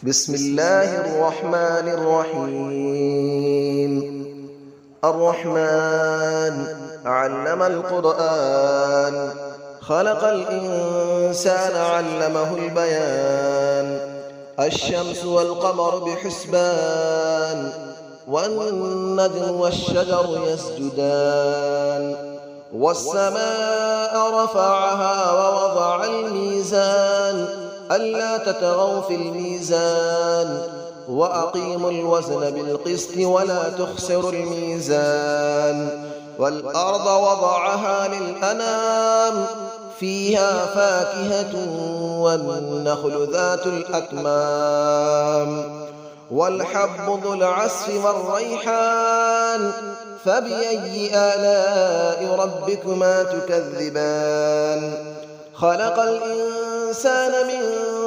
بسم الله الرحمن الرحيم. الرحمن علم القرآن، خلق الإنسان علمه البيان. الشمس والقمر بحسبان، والنجم والشجر يسجدان. والسماء رفعها ووضع الميزان، ألا تطغوا في الميزان، وأقيموا الوزن بالقسط ولا تخسروا الميزان. والأرض وضعها للأنام، فيها فاكهة والنخل ذات الأكمام. والحب ذو العصف والريحان، فبأي آلاء ربكما تكذبان. خلق الإنسان من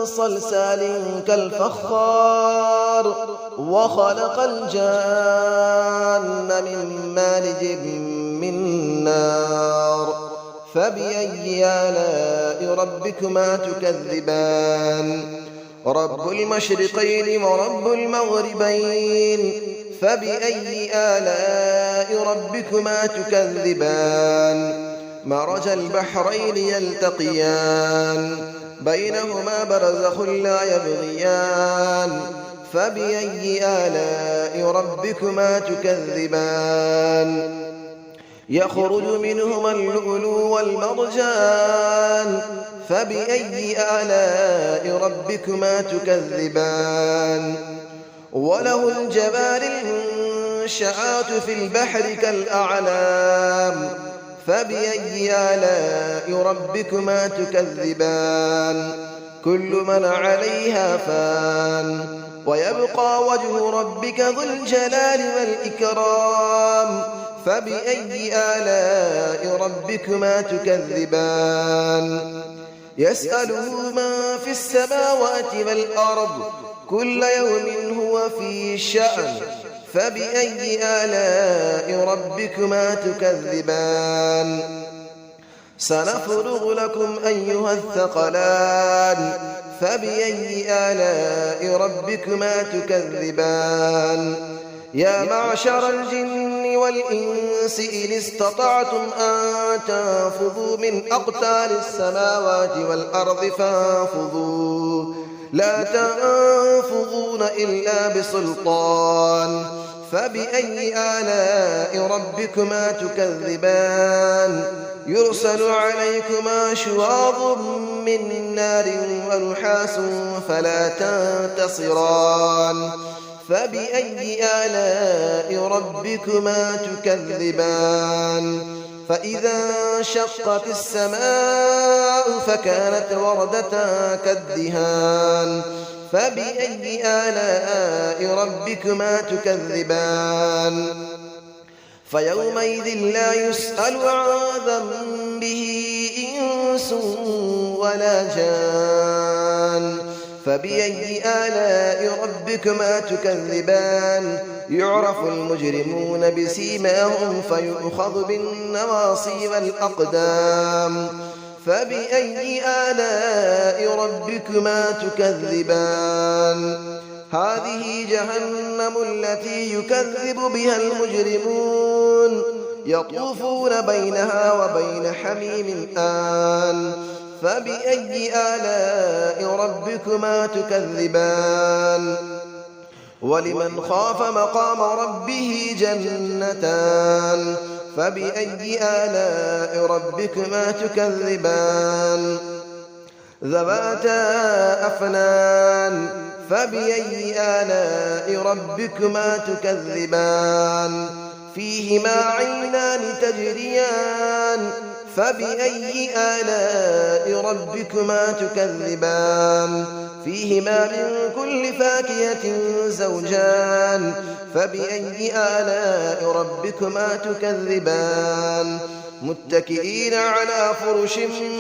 صلصال كالفخار، وخلق الجان من مارج من نار. فبأي آلاء ربكما تكذبان. رب المشرقين ورب المغربين، فبأي آلاء ربكما تكذبان. مرج البحرين يلتقيان، بينهما برزخ لا يبغيان. فبأي آلاء ربكما تكذبان. يخرج منهما اللؤلؤ والمرجان، فبأي آلاء ربكما تكذبان. وله الجوار المنشآت في البحر كالأعلام، فبأي آلاء ربكما تكذبان. كل من عليها فان، ويبقى وجه ربك ذو الجلال والإكرام. فبأي آلاء ربكما تكذبان. يسأله من في السماوات والأرض، كل يوم هو في شأن. فبأي آلاء ربكما تكذبان. سنفرغ لكم أيها الثقلان، فبأي آلاء ربكما تكذبان. يا معشر الجن والإنس إن استطعتم أن تنفذوا من أقطار السماوات والأرض فانفذوا، لا تنفذون إلا بسلطان. فبأي آلاء ربكما تكذبان. يرسل عليكما شواظ من نار ونحاس فلا تنتصران. فبأي آلاء ربكما تكذبان. فإذا انشقت السماء فكانت وردة كالدهان. فبأي آلاء ربكما تكذبان. فيومئذ لا يسأل عن ذنبه إنس ولا جان. فبأي آلاء ربكما تكذبان. يعرف المجرمون بسيماهم فيؤخذ بالنواصي والأقدام. فبأي آلاء ربكما تكذبان. هذه جهنم التي يكذب بها المجرمون، يطوفون بينها وبين حميم آن. فبأي آلاء ربكما تكذبان. ولمن خاف مقام ربه جنتان. فبأي آلاء ربكما تكذبان. ذواتا أفنان. فبأي آلاء ربكما تكذبان. فيهما عينان تجريان. فبأي آلاء ربكما تكذبان. فيهما من كل فاكهة زوجان. فبأي آلاء ربكما تكذبان. متكئين على فرش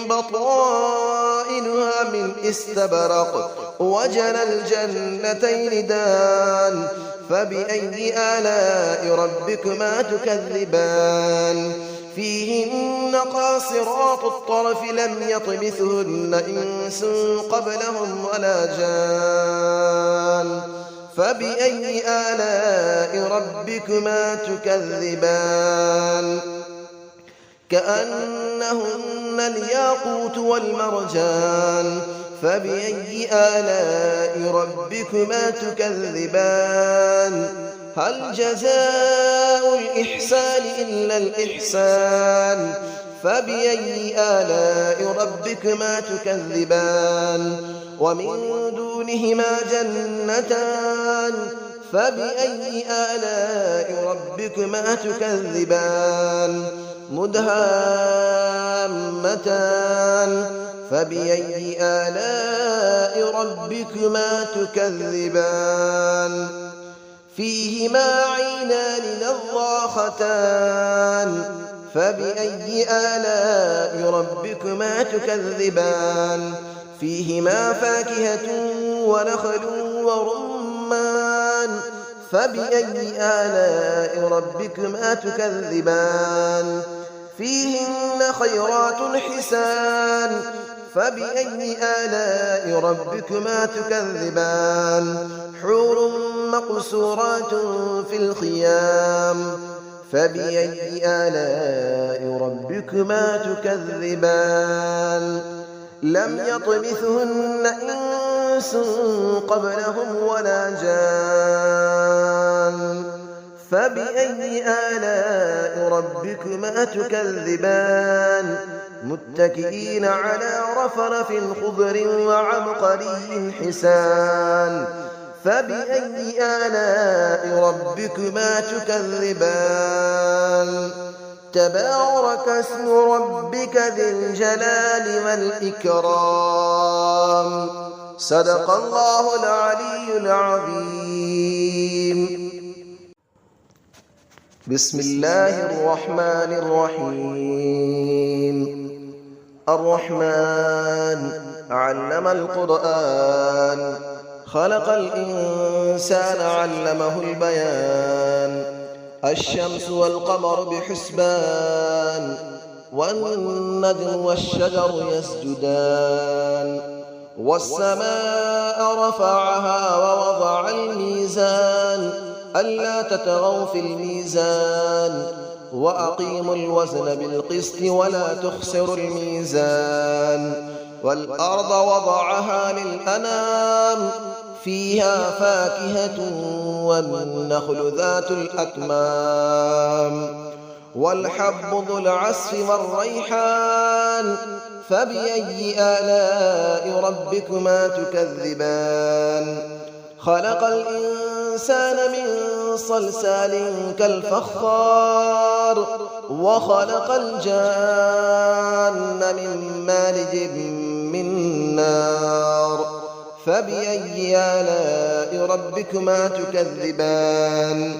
بطائنها من استبرق، وجنى الجنتين دان. فبأي آلاء ربكما تكذبان. فيهن قاصرات الطرف لم يطمثهن إنس قبلهم ولا جان. فبأي آلاء ربكما تكذبان كأنهن الياقوت والمرجان فبأي آلاء ربكما تكذبان هل جزاء الإحسان إلا الإحسان فبأي آلاء ربكما تكذبان ومن دونهما جنتان فبأي آلاء ربكما تكذبان مدهامتان فبأي آلاء ربكما تكذبان فيهما عينان نضاختان فبأي آلاء ربكما تكذبان فيهما فاكهة ونخل ورمان فبأي آلاء ربكما تكذبان فيهن خيرات حسان فبأي آلاء ربكما تكذبان حور مقصورات في الخيام فبأي آلاء ربكما تكذبان لم يطمثهن إنس قبلهم ولا جان فبأي آلاء ربكما تكذبان متكئين على رفرف خضر وعبقري حسان فبأي آلاء ربكما تكذبان تبارك اسم ربك ذي الجلال والإكرام صدق الله العلي العظيم بسم الله الرحمن الرحيم الرحمن علم القرآن خلق الإنسان علمه البيان الشمس والقمر بحسبان والنجم والشجر يسجدان والسماء رفعها ووضع الميزان ألا تطغوا في الميزان وأقيموا الوزن بالقسط ولا تخسروا الميزان والأرض وضعها للأنام فيها فاكهة والنخل ذات الأكمام والحب ذو العصف والريحان فبأي آلاء ربكما تكذبان خلق الإنسان من صلصال كالفخار وخلق الجان من مارج من نار فبأي آلاء ربكما تكذبان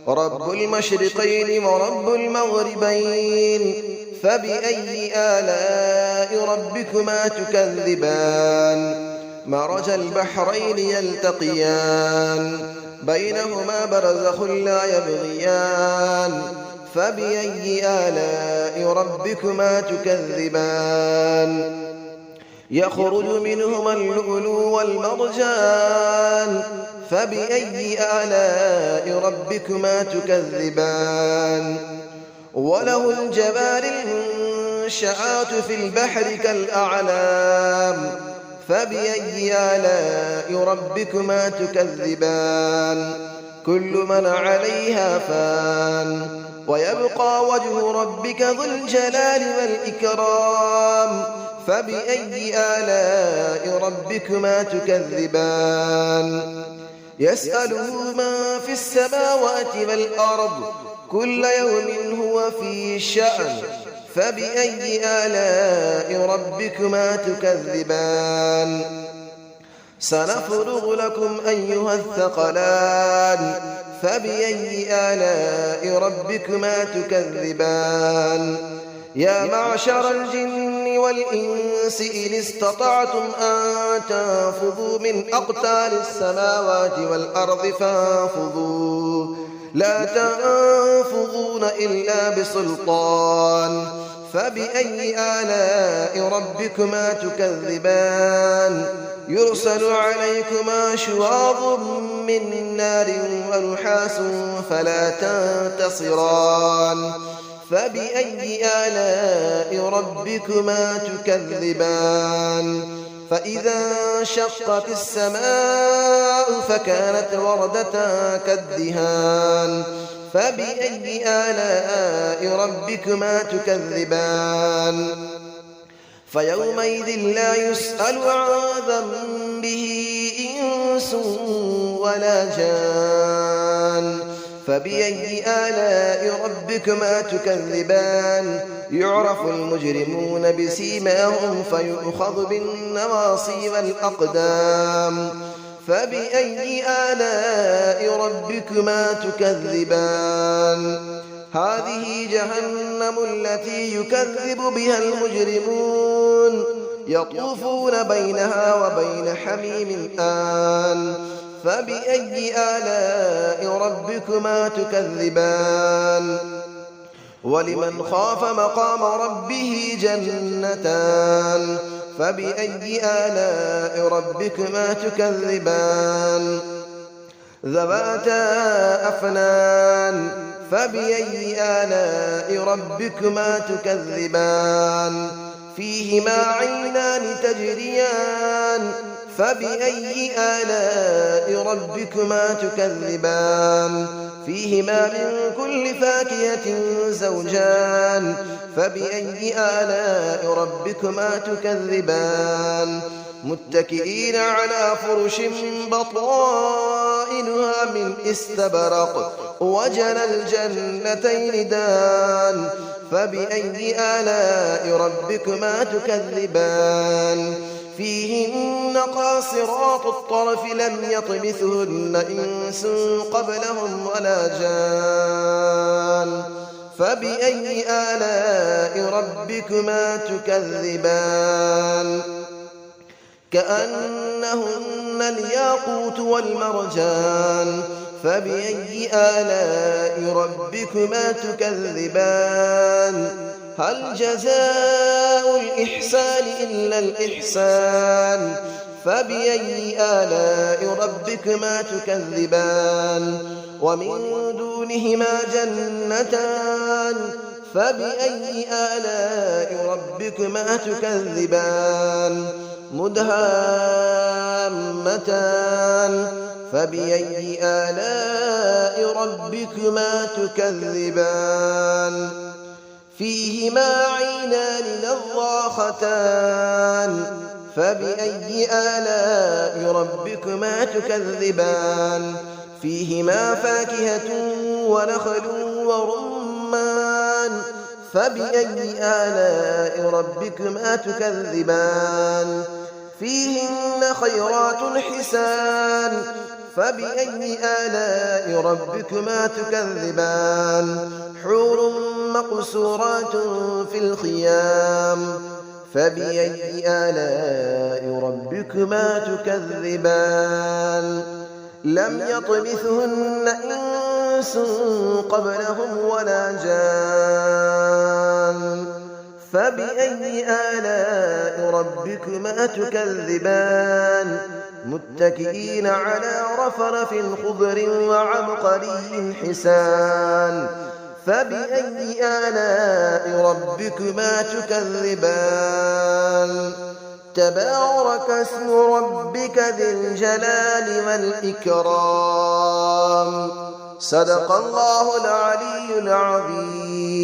رب المشرقين ورب المغربين فبأي آلاء ربكما تكذبان مرج البحرين يلتقيان بينهما برزخ لا يبغيان فبأي آلاء ربكما تكذبان يخرج منهما اللؤلؤ والمرجان فبأي آلاء ربكما تكذبان وله الجبال المنشآت في البحر كالأعلام فبأي آلاء ربكما تكذبان كل من عليها فان ويبقى وجه ربك ذو الجلال والإكرام فبأي آلاء ربكما تكذبان يسأله من في السماوات والأرض كل يوم هو في شأن فبأي آلاء ربكما تكذبان سنفرغ لكم أيها الثقلان فبأي آلاء ربكما تكذبان يا معشر الجن والإنس إن استطعتم أن تنفذوا من أقطار السماوات والأرض فانفذوا لا تنفذون إلا بسلطان فبأي آلاء ربكما تكذبان يرسل عليكما شواظ من نار ونحاس فلا تنتصران فبأي آلاء ربكما تكذبان فإذا انشقت السماء فكانت وردة كالدهان فبأي آلاء ربكما تكذبان فيومئذ لا يسأل عن ذنبه إنس ولا جان فبأي آلاء ربكما تكذبان يعرف المجرمون بسيماهم فيؤخذ بالنواصي والأقدام فبأي آلاء ربكما تكذبان هذه جهنم التي يكذب بها المجرمون يطوفون بينها وبين حميم آن فبأي آلاء ربكما تكذبان ولمن خاف مقام ربه جنتان فبأي آلاء ربكما تكذبان ذواتا أفنان فبأي آلاء ربكما تكذبان فيهما عينان تجريان فبأي آلاء ربكما تكذبان فيهما من كل فاكهة زوجان فبأي آلاء ربكما تكذبان متكئين على فرش بطائنها من استبرق وجنى الجنتين دان فبأي آلاء ربكما تكذبان فيهن قاصرات الطرف لم يطمثهن إنس قبلهم ولا جان فبأي آلاء ربكما تكذبان كأنهن الياقوت والمرجان فبأي آلاء ربكما تكذبان هل جزاء الإحسان إلا الإحسان فبأي آلاء ربكما تكذبان ومن دونهما جنتان فبأي آلاء ربكما تكذبان مدهامتان فبأي آلاء ربكما تكذبان فيهما عينان نضاختان فبأي آلاء ربكما تكذبان فيهما فاكهة ونخل ورمان فبأي آلاء ربكما تكذبان فيهن خيرات حسان فبأي آلاء ربكما تكذبان حور مقصورات في الخيام فبأي آلاء ربكما تكذبان لم يطمثهن إنس قبلهم ولا جان فبأي آلاء ربكما تكذبان متكئين على رفرف خضر وعبقري حسان فبأي آلاء ربكما تكذبان تبارك اسم ربك ذي الجلال والإكرام صدق الله العلي العظيم.